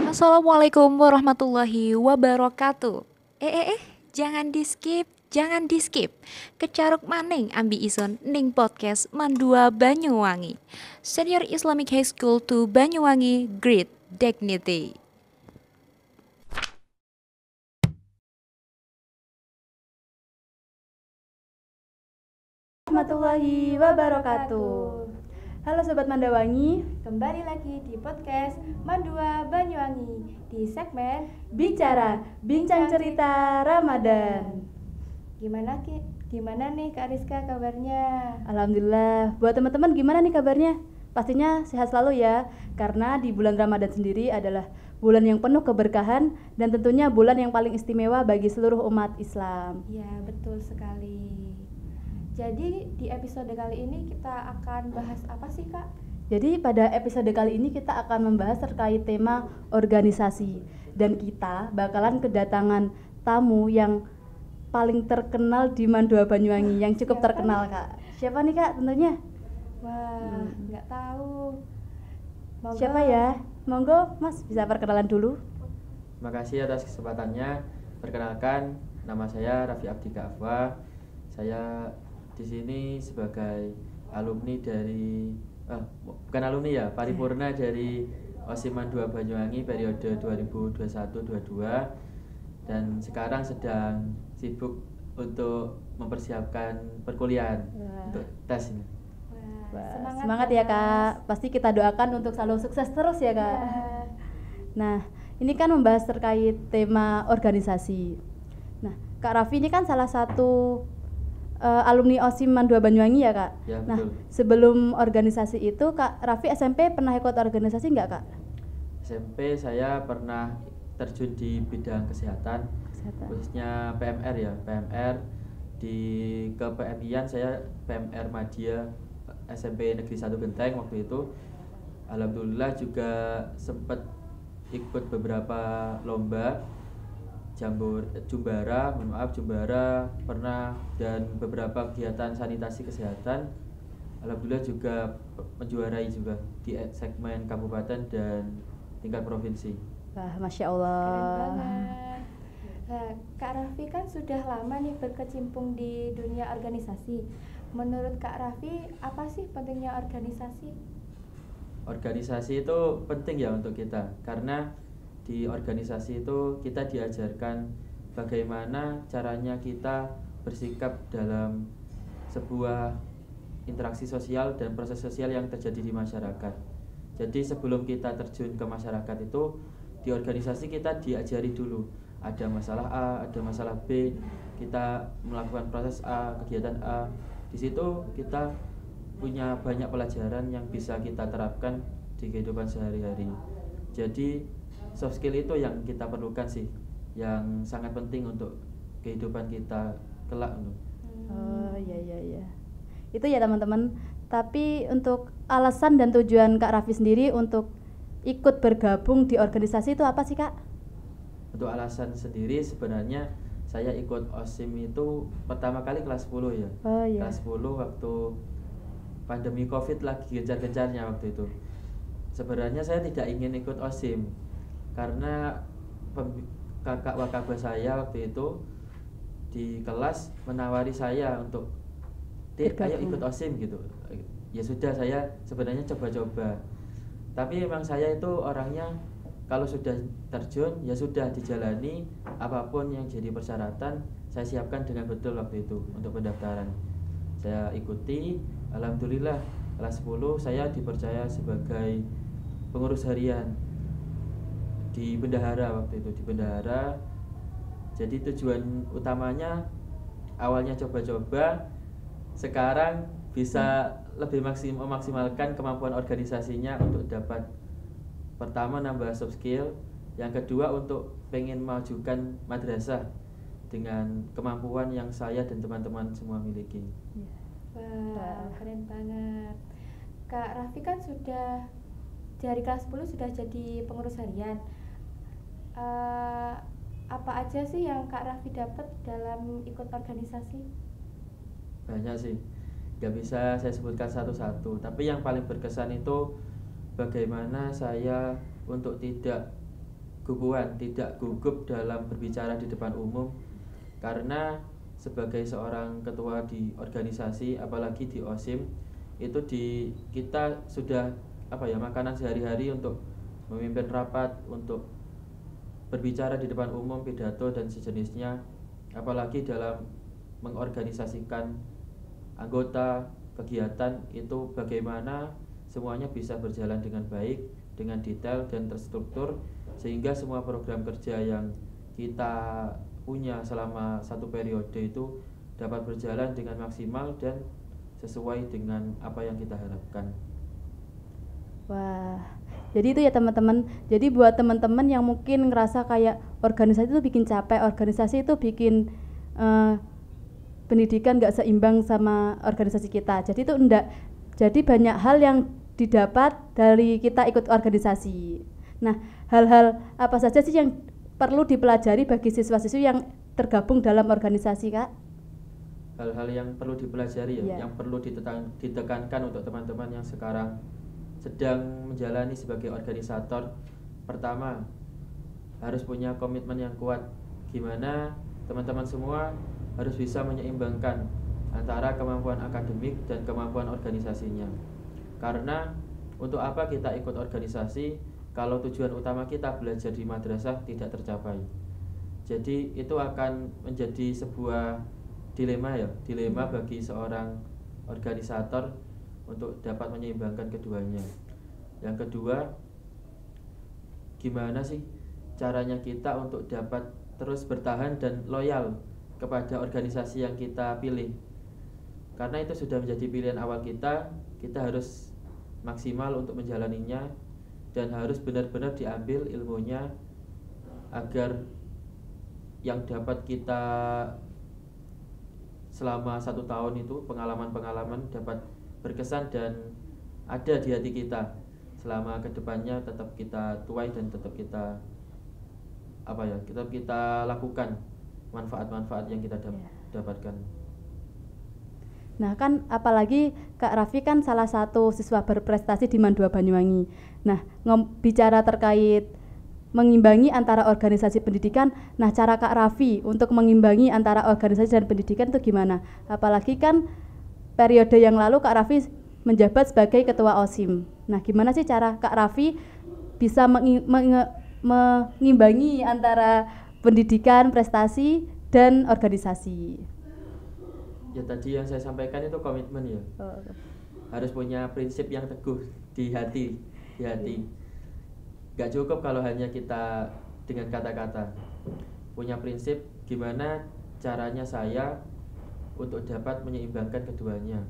Assalamualaikum warahmatullahi wabarakatuh. Jangan di skip, jangan di skip. Kecaruk maning ambi ison ning podcast Mandua Banyuwangi. Senior Islamic High School to Banyuwangi, Great Dignity. Warahmatullahi wabarakatuh. Halo Sobat Mandawangi, Kembali lagi di podcast Mandua Banyuwangi di segmen bicara bincang cerita Ramadan. Gimana nih Kak Rizka kabarnya? Alhamdulillah. Buat teman-teman gimana nih kabarnya? Pastinya sehat selalu ya, karena di bulan Ramadan sendiri adalah bulan yang penuh keberkahan dan tentunya bulan yang paling istimewa bagi seluruh umat Islam. Ya, betul sekali. Jadi di episode kali ini kita akan bahas apa sih Kak? Jadi pada episode kali ini kita akan membahas terkait tema organisasi, dan kita bakalan kedatangan tamu yang paling terkenal di Mandua Banyuwangi, yang cukup terkenal Kak. Siapa nih Kak tentunya? Wah, nggak tahu. Monggo. Siapa ya? Monggo Mas bisa perkenalan dulu. Terima kasih atas kesempatannya. Perkenalkan, nama saya Raffi Abdika Afwa. Saya di sini sebagai alumni dari bukan alumni ya, paripurna dari OSIM Mandua Banyuwangi periode 2021-22, dan sekarang sedang sibuk untuk mempersiapkan perkuliahan untuk tes ini. Wah, Semangat ya Kak. Pasti kita doakan untuk selalu sukses terus ya Kak. Ya. Nah, ini kan membahas terkait tema organisasi. Nah, Kak Raffi ini kan salah satu alumni OSIM Mandua Banyuwangi ya Kak. Ya, Nah, betul. sebelum organisasi itu Kak Raffi SMP pernah ikut organisasi nggak Kak? SMP saya pernah terjun di bidang kesehatan, khususnya PMR ya, PMR di ke-PMI-an saya PMR Madya SMP Negeri 1 Genteng waktu itu. Alhamdulillah juga sempat ikut beberapa lomba Jumbara pernah, dan beberapa kegiatan sanitasi kesehatan. Alhamdulillah juga menjuarai juga di segmen kabupaten dan tingkat provinsi. Wah, Masya Keren Allah. banget. Nah, Kak Raffi kan sudah lama nih berkecimpung di dunia organisasi. Menurut Kak Raffi, apa sih pentingnya organisasi? Organisasi itu penting ya untuk kita, karena di organisasi itu kita diajarkan bagaimana caranya kita bersikap dalam sebuah interaksi sosial dan proses sosial yang terjadi di masyarakat. Jadi sebelum kita terjun ke masyarakat itu, di organisasi kita diajari dulu, ada masalah A, ada masalah B, kita melakukan proses A, kegiatan A. Di situ kita punya banyak pelajaran yang bisa kita terapkan di kehidupan sehari-hari. Jadi soft skill itu yang kita perlukan sih, yang sangat penting untuk kehidupan kita kelak. Oh iya. Itu ya teman-teman. Tapi untuk alasan dan tujuan Kak Raffi sendiri untuk ikut bergabung di organisasi itu apa sih Kak? Untuk alasan sendiri sebenarnya saya ikut OSIM itu pertama kali kelas 10 ya. Oh iya. Kelas 10 waktu pandemi Covid lagi gencar-gencarnya waktu itu. Sebenarnya saya tidak ingin ikut OSIM karena kakak wakabah saya waktu itu di kelas menawari saya untuk ayo ikut OSIM gitu. Ya sudah, saya sebenarnya coba-coba. Tapi memang saya itu orangnya kalau sudah terjun ya sudah dijalani, apapun yang jadi persyaratan saya siapkan dengan betul waktu itu untuk pendaftaran. Saya ikuti, alhamdulillah kelas 10 saya dipercaya sebagai pengurus harian di bendahara waktu itu, di bendahara. Jadi tujuan utamanya awalnya coba-coba, sekarang bisa lebih memaksimalkan kemampuan organisasinya untuk dapat pertama nambah soft skill, yang kedua untuk pengen memajukan madrasah dengan kemampuan yang saya dan teman-teman semua miliki. Wah, keren banget. Kak Raffi kan sudah dari kelas 10 sudah jadi pengurus harian. Apa aja sih yang Kak Raffi dapat dalam ikut organisasi? Banyak sih, gak bisa saya sebutkan satu-satu, tapi yang paling berkesan itu bagaimana saya untuk tidak guguan, tidak gugup dalam berbicara di depan umum, karena sebagai seorang ketua di organisasi, apalagi di OSIM, itu kita sudah makanan sehari-hari untuk memimpin rapat, untuk berbicara di depan umum, pidato dan sejenisnya, apalagi dalam mengorganisasikan anggota kegiatan itu bagaimana semuanya bisa berjalan dengan baik, dengan detail dan terstruktur, sehingga semua program kerja yang kita punya selama satu periode itu dapat berjalan dengan maksimal dan sesuai dengan apa yang kita harapkan. Wah, jadi itu ya teman-teman. Jadi buat teman-teman yang mungkin ngerasa kayak organisasi itu bikin capek, organisasi itu bikin pendidikan nggak seimbang sama organisasi kita. Jadi itu enggak. Jadi banyak hal yang didapat dari kita ikut organisasi. Nah, hal-hal apa saja sih yang perlu dipelajari bagi siswa-siswi yang tergabung dalam organisasi, Kak? Hal-hal yang perlu dipelajari Iya. yang perlu ditekankan untuk teman-teman yang sekarang sedang menjalani sebagai organisator. Pertama, harus punya komitmen yang kuat. Gimana teman-teman semua harus bisa menyeimbangkan antara kemampuan akademik dan kemampuan organisasinya. Karena untuk apa kita ikut organisasi kalau tujuan utama kita belajar di madrasah tidak tercapai? Jadi itu akan menjadi sebuah dilema bagi seorang organisator untuk dapat menyeimbangkan keduanya. Yang kedua, gimana sih caranya kita untuk dapat terus bertahan dan loyal kepada organisasi yang kita pilih? Karena itu sudah menjadi pilihan awal kita harus maksimal untuk menjalaninya dan harus benar-benar diambil ilmunya agar yang dapat kita selama 1 tahun itu pengalaman-pengalaman dapat berkesan dan ada di hati kita selama kedepannya, tetap kita tuai dan tetap kita kita lakukan manfaat-manfaat yang kita dapatkan. Nah kan apalagi Kak Raffi kan salah satu siswa berprestasi di MAN 2 Banyuwangi. Nah bicara terkait mengimbangi antara organisasi pendidikan, nah cara Kak Raffi untuk mengimbangi antara organisasi dan pendidikan itu gimana? Apalagi kan periode yang lalu Kak Raffi menjabat sebagai ketua OSIM. Nah gimana sih cara Kak Raffi bisa mengimbangi antara pendidikan, prestasi, dan organisasi? Ya tadi yang saya sampaikan itu komitmen ya. Harus punya prinsip yang teguh di hati. Gak cukup kalau hanya kita dengan kata-kata. Punya prinsip gimana caranya saya untuk dapat menyeimbangkan keduanya.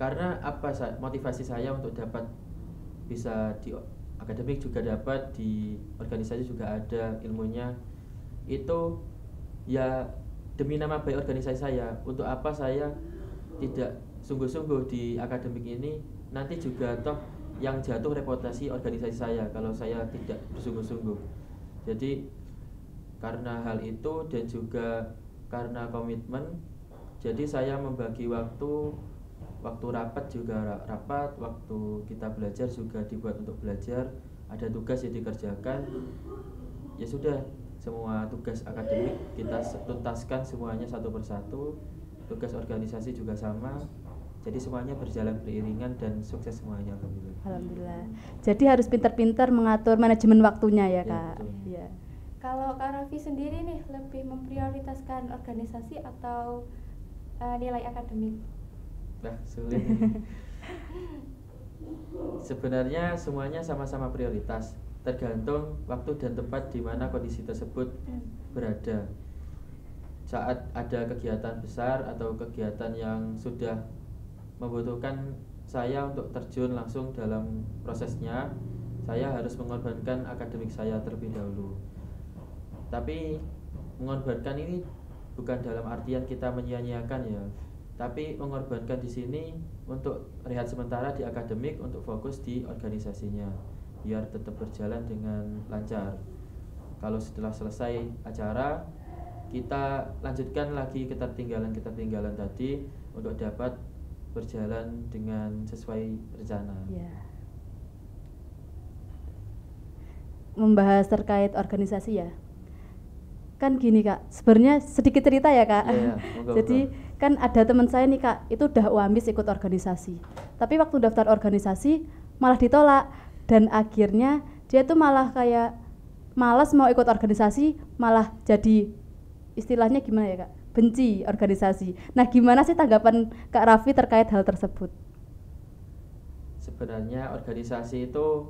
Karena motivasi saya untuk dapat bisa di akademik juga dapat, di organisasi juga ada ilmunya. Itu ya demi nama baik organisasi saya. Untuk apa saya tidak sungguh-sungguh di akademik ini, nanti juga toh yang jatuh reputasi organisasi saya kalau saya tidak bersungguh-sungguh. Jadi karena hal itu dan juga karena komitmen, jadi saya membagi waktu rapat juga rapat, waktu kita belajar juga dibuat untuk belajar, ada tugas yang dikerjakan, ya sudah, semua tugas akademik kita tuntaskan semuanya satu persatu, tugas organisasi juga sama, jadi semuanya berjalan beriringan dan sukses semuanya, alhamdulillah. Alhamdulillah. Jadi harus pintar-pintar mengatur manajemen waktunya ya Kak. Ya, Kalau Kak Raffi sendiri nih lebih memprioritaskan organisasi atau nilai akademik? Nah, sulit. Sebenarnya semuanya sama-sama prioritas, tergantung waktu dan tempat di mana kondisi tersebut berada. Saat ada kegiatan besar atau kegiatan yang sudah membutuhkan saya untuk terjun langsung dalam prosesnya, saya harus mengorbankan akademik saya terlebih dahulu. Tapi mengorbankan ini bukan dalam artian kita menyia-nyiakan ya, tapi mengorbankan di sini untuk rehat sementara di akademik untuk fokus di organisasinya biar tetap berjalan dengan lancar. Kalau setelah selesai acara, kita lanjutkan lagi ketertinggalan tadi untuk dapat berjalan dengan sesuai rencana. Ya. membahas terkait organisasi ya. Kan gini Kak, sebenarnya sedikit cerita ya Kak. Iya, monggo, Jadi kan ada teman saya nih Kak, itu udah UAMIS ikut organisasi. Tapi waktu daftar organisasi malah ditolak dan akhirnya dia tuh malah kayak malas mau ikut organisasi, malah jadi istilahnya gimana ya Kak? Benci organisasi. Nah, gimana sih tanggapan Kak Raffi terkait hal tersebut? Sebenarnya organisasi itu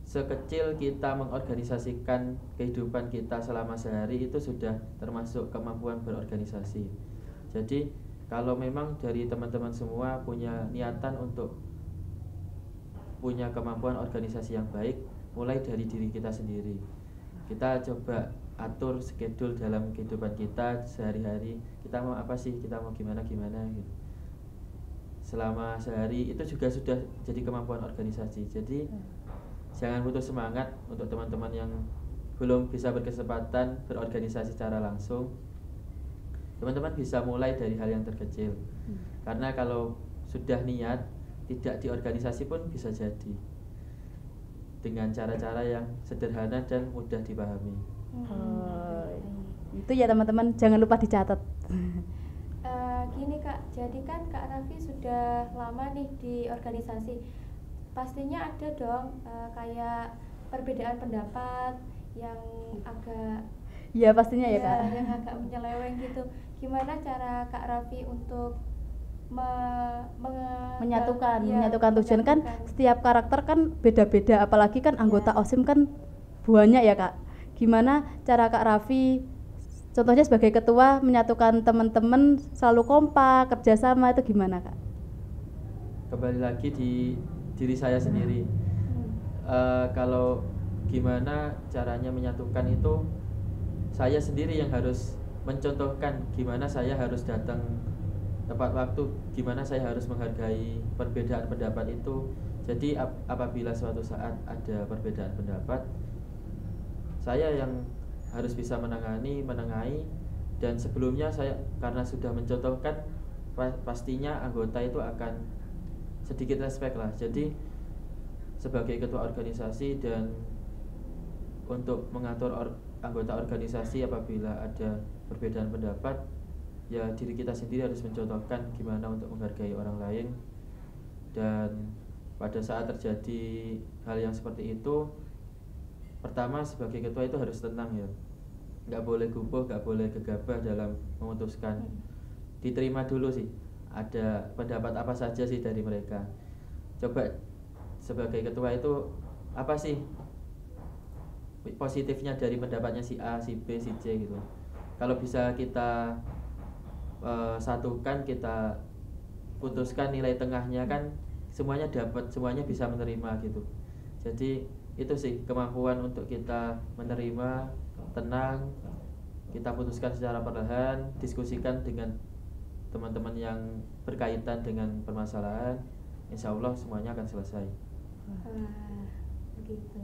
sekecil kita mengorganisasikan kehidupan kita selama sehari itu sudah termasuk kemampuan berorganisasi. Jadi kalau memang dari teman-teman semua punya niatan untuk punya kemampuan organisasi yang baik, mulai dari diri kita sendiri. Kita coba atur schedule dalam kehidupan kita sehari-hari. Kita mau apa sih? Kita mau gimana gitu. Selama sehari itu juga sudah jadi kemampuan organisasi. Jadi jangan putus semangat untuk teman-teman yang belum bisa berkesempatan berorganisasi secara langsung. Teman-teman bisa mulai dari hal yang terkecil. Karena kalau sudah niat, tidak di organisasi pun bisa jadi. Dengan cara-cara yang sederhana dan mudah dipahami. Itu ya teman-teman, jangan lupa dicatat. Gini Kak, jadi kan Kak Raffi sudah lama nih di organisasi. Pastinya ada dong kayak perbedaan pendapat yang agak Ya pastinya ya Kak. yang agak menyeleweng gitu. Gimana cara Kak Raffi untuk menyatukan tujuan kan setiap karakter kan beda-beda, apalagi kan anggota OSIM kan banyak ya Kak. Gimana cara Kak Raffi contohnya sebagai ketua menyatukan teman-teman selalu kompak, kerjasama, itu gimana Kak? Kembali lagi di diri saya sendiri. Kalau gimana caranya menyatukan itu, saya sendiri yang harus mencontohkan gimana saya harus datang tepat waktu, gimana saya harus menghargai perbedaan pendapat itu. Jadi apabila suatu saat ada perbedaan pendapat, saya yang harus bisa menengahi, dan sebelumnya saya karena sudah mencontohkan, pastinya anggota itu akan sedikit respect lah. Jadi sebagai ketua organisasi dan untuk mengatur anggota organisasi apabila ada perbedaan pendapat, ya diri kita sendiri harus mencontohkan gimana untuk menghargai orang lain. Dan pada saat terjadi hal yang seperti itu, pertama sebagai ketua itu harus tenang ya, nggak boleh gugup, nggak boleh gegabah dalam memutuskan. Diterima dulu sih ada pendapat apa saja sih dari mereka. Coba sebagai ketua itu apa sih positifnya dari pendapatnya si A, si B, si C gitu. Kalau bisa kita satukan, kita putuskan nilai tengahnya, kan semuanya dapat, semuanya bisa menerima gitu. Jadi itu sih kemampuan untuk kita menerima, tenang, kita putuskan secara perlahan, diskusikan dengan teman-teman yang berkaitan dengan permasalahan, insya Allah semuanya akan selesai. Begitu.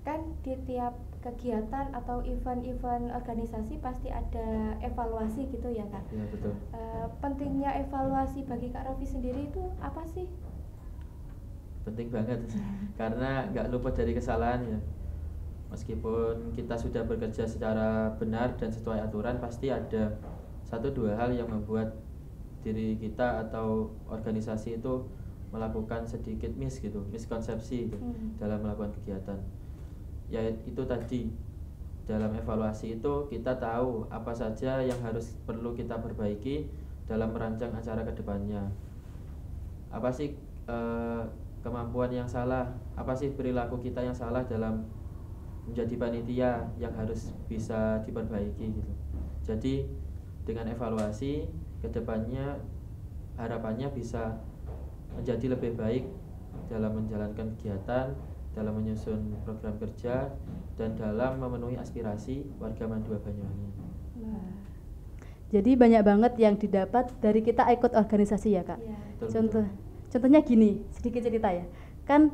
Kan di tiap kegiatan atau event-event organisasi pasti ada evaluasi gitu ya Kak? Ya betul. Pentingnya evaluasi bagi Kak Raffi sendiri itu apa sih? Penting banget karena nggak luput dari kesalahan ya. Meskipun kita sudah bekerja secara benar dan sesuai aturan, pasti ada 1-2 hal yang membuat diri kita atau organisasi itu melakukan sedikit miskonsepsi gitu, dalam melakukan kegiatan. Ya itu tadi, dalam evaluasi itu kita tahu apa saja yang perlu kita perbaiki dalam merancang acara kedepannya. Apa sih kemampuan yang salah, apa sih perilaku kita yang salah dalam menjadi panitia yang harus bisa diperbaiki gitu. Jadi dengan evaluasi kedepannya harapannya bisa menjadi lebih baik dalam menjalankan kegiatan, dalam menyusun program kerja, dan dalam memenuhi aspirasi warga Mandua Banyuwangi. Jadi banyak banget yang didapat dari kita ikut organisasi ya Kak. Ya. Contohnya gini, sedikit cerita ya. Kan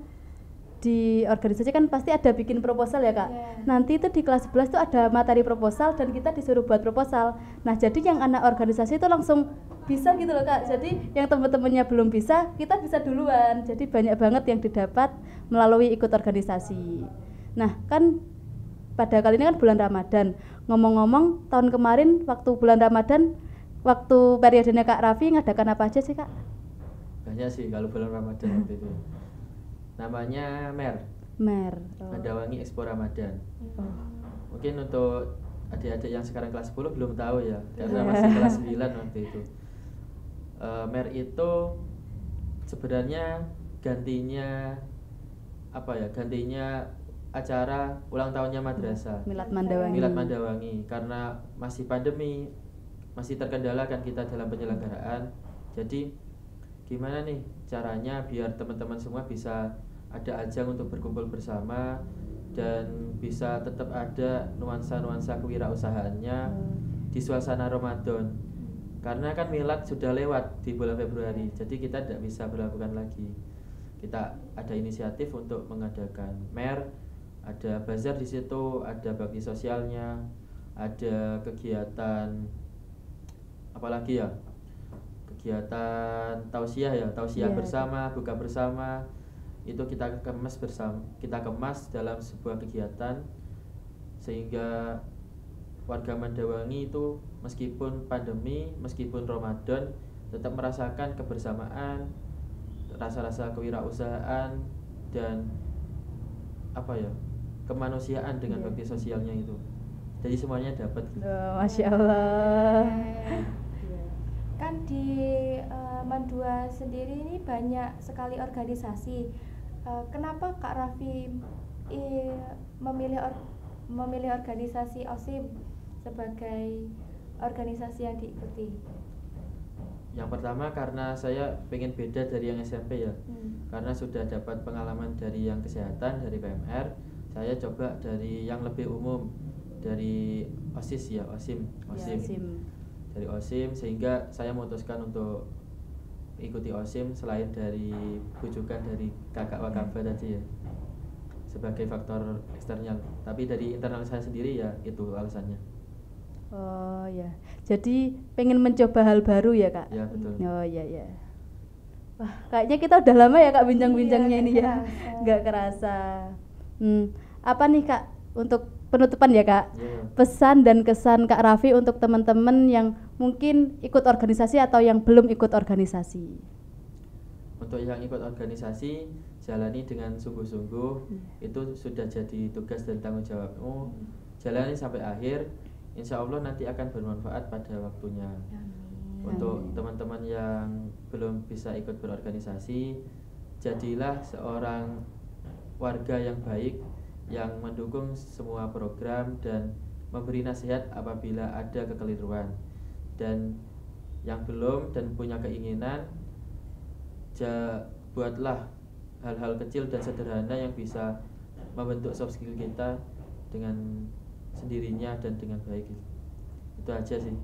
di organisasi kan pasti ada bikin proposal ya Kak. Nanti itu di kelas 11 tuh ada materi proposal dan kita disuruh buat proposal. Nah jadi yang anak organisasi itu langsung bisa gitu loh Kak. Jadi yang teman-temannya belum bisa, kita bisa duluan. Jadi banyak banget yang didapat melalui ikut organisasi. Nah, kan pada kali ini kan bulan Ramadan. Ngomong-ngomong, tahun kemarin waktu bulan Ramadan, waktu periodenya Kak Raffi ngadakan apa aja sih, Kak? Banyak sih kalau bulan Ramadan waktu itu. Namanya Mer. Mandawangi Expo Ramadan. Oh. Mungkin untuk adik-adik yang sekarang kelas 10 belum tahu ya, karena masih kelas 9 waktu itu. Mer itu sebenarnya gantinya acara ulang tahunnya madrasah. Milad Mandawangi. Milad Mandawangi, karena masih pandemi, masih terkendala kan kita dalam penyelenggaraan. Jadi gimana nih caranya biar teman-teman semua bisa ada ajang untuk berkumpul bersama dan bisa tetap ada nuansa-nuansa kewirausahaannya di suasana Ramadan. Karena kan milad sudah lewat di bulan Februari, jadi kita tidak bisa berlakukan lagi. Kita ada inisiatif untuk mengadakan mer, ada bazar di situ, ada bakti sosialnya, ada kegiatan apalagi ya, kegiatan tausiah bersama, buka bersama. Itu kita kemas dalam sebuah kegiatan sehingga warga Mandawangi itu meskipun pandemi, meskipun Ramadan, tetap merasakan kebersamaan, rasa-rasa kewirausahaan dan kemanusiaan dengan bakti sosialnya itu. Jadi semuanya dapat. Masya Allah. Kan di Mandua sendiri ini banyak sekali organisasi. Kenapa Kak Raffi memilih organisasi OSIM sebagai organisasi yang diikuti? Yang pertama karena saya pengen beda dari yang SMP ya. Karena sudah dapat pengalaman dari yang kesehatan, dari PMR, saya coba dari yang lebih umum, dari OSIS ya, OSIM. Dari OSIM, sehingga saya memutuskan untuk ikuti OSIM selain dari bujukan dari kakak Wakabah tadi ya, sebagai faktor eksternal. Tapi dari internal saya sendiri ya itu alasannya. Oh ya, jadi pengen mencoba hal baru ya, Kak? Ya betul. Oh ya. Wah, kayaknya kita udah lama ya, Kak, bincang-bincangnya ini ya. Nggak kerasa. Apa nih, Kak, untuk penutupan ya, Kak? Yeah. Pesan dan kesan Kak Raffi untuk teman-teman yang mungkin ikut organisasi atau yang belum ikut organisasi. Untuk yang ikut organisasi, jalani dengan sungguh-sungguh. Itu sudah jadi tugas dan tanggung jawabmu. Jalani sampai akhir. Insya Allah nanti akan bermanfaat pada waktunya. Untuk teman-teman yang belum bisa ikut berorganisasi, jadilah seorang warga yang baik, yang mendukung semua program dan memberi nasihat apabila ada kekeliruan. Dan yang belum dan punya keinginan, buatlah hal-hal kecil dan sederhana yang bisa membentuk soft skill kita dengan sendirinya dan dengan baik. Itu aja sih.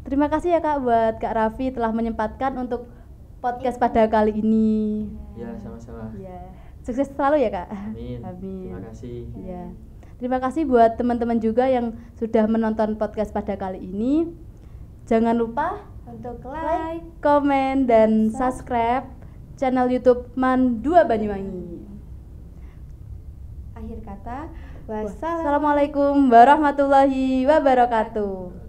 Terima kasih ya, Kak, buat Kak Raffi telah menyempatkan untuk podcast pada kali ini. Ya, sama-sama. Ya. Sukses selalu ya, Kak. Amin. Amin. Terima kasih. Ya. Terima kasih buat teman-teman juga yang sudah menonton podcast pada kali ini. Jangan lupa Untuk like, komen, dan subscribe channel YouTube Mandua Banyuwangi. akhir kata, Wassalamualaikum warahmatullahi wabarakatuh.